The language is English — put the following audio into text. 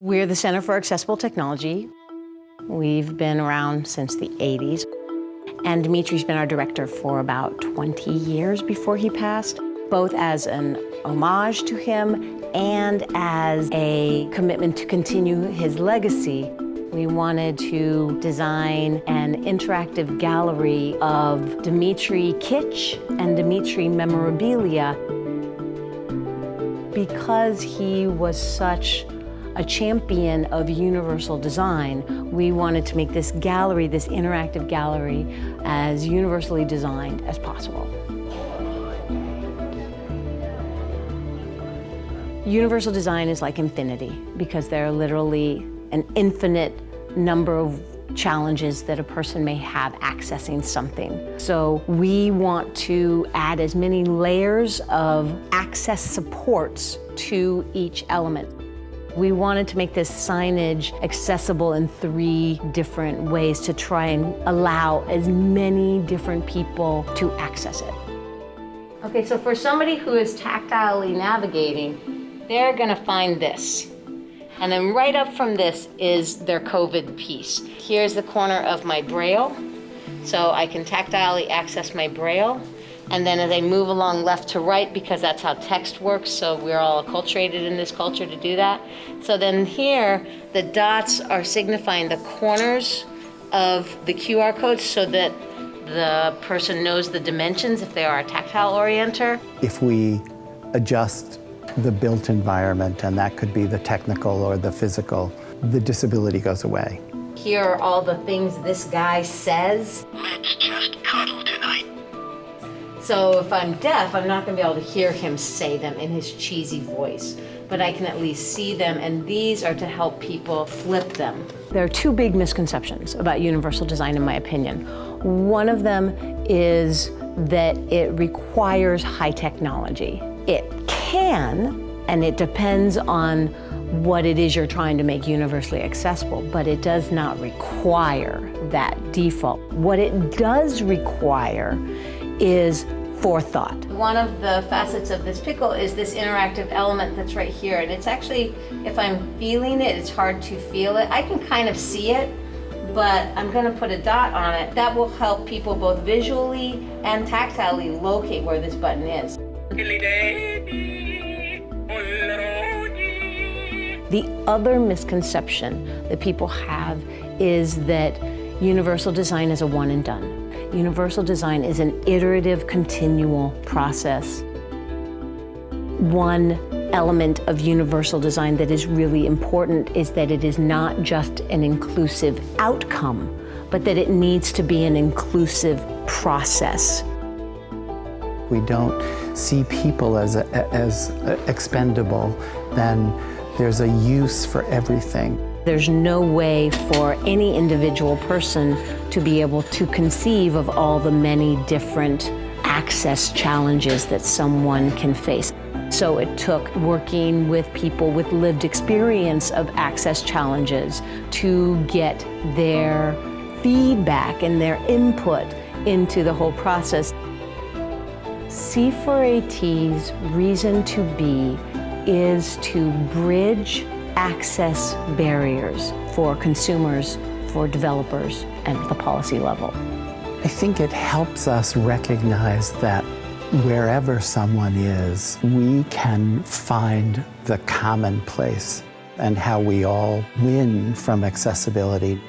We're the Center for Accessible Technology. We've been around since the 80s. And Dimitri's been our director for about 20 years before he passed, both as an homage to him and as a commitment to continue his legacy. We wanted to design an interactive gallery of Dimitri kitsch and Dimitri memorabilia. Because he was such a champion of universal design, we wanted to make this gallery, this interactive gallery, as universally designed as possible. Universal design is like infinity because there are literally an infinite number of challenges that a person may have accessing something. So we want to add as many layers of access supports to each element. We wanted to make this signage accessible in 3 different ways to try and allow as many different people to access it. Okay, so for somebody who is tactilely navigating, they're gonna find this. And then right up from this is their COVID piece. Here's the corner of my Braille, so I can tactilely access my Braille. And then as I move along left to right, because that's how text works, so we're all acculturated in this culture to do that. So then here, the dots are signifying the corners of the QR codes so that the person knows the dimensions if they are a tactile orienter. If we adjust the built environment, and that could be the technical or the physical, the disability goes away. Here are all the things this guy says. Let's just cuddle tonight. So if I'm deaf, I'm not gonna be able to hear him say them in his cheesy voice, but I can at least see them, and these are to help people flip them. There are 2 big misconceptions about universal design, in my opinion. One of them is that it requires high technology. It can, and it depends on what it is you're trying to make universally accessible, but it does not require that default. What it does require is forethought. One of the facets of this pickle is this interactive element that's right here, and it's actually, if I'm feeling it, it's hard to feel it. I can kind of see it, but I'm gonna put a dot on it. That will help people both visually and tactilely locate where this button is. The other misconception that people have is that universal design is a one and done. Universal design is an iterative, continual process. One element of universal design that is really important is that it is not just an inclusive outcome, but that it needs to be an inclusive process. We don't see people as expendable, then there's a use for everything. There's no way for any individual person to be able to conceive of all the many different access challenges that someone can face. So it took working with people with lived experience of access challenges to get their feedback and their input into the whole process. C4AT's reason to be is to bridge access barriers for consumers, for developers, and at the policy level. I think it helps us recognize that wherever someone is, we can find the common place and how we all win from accessibility.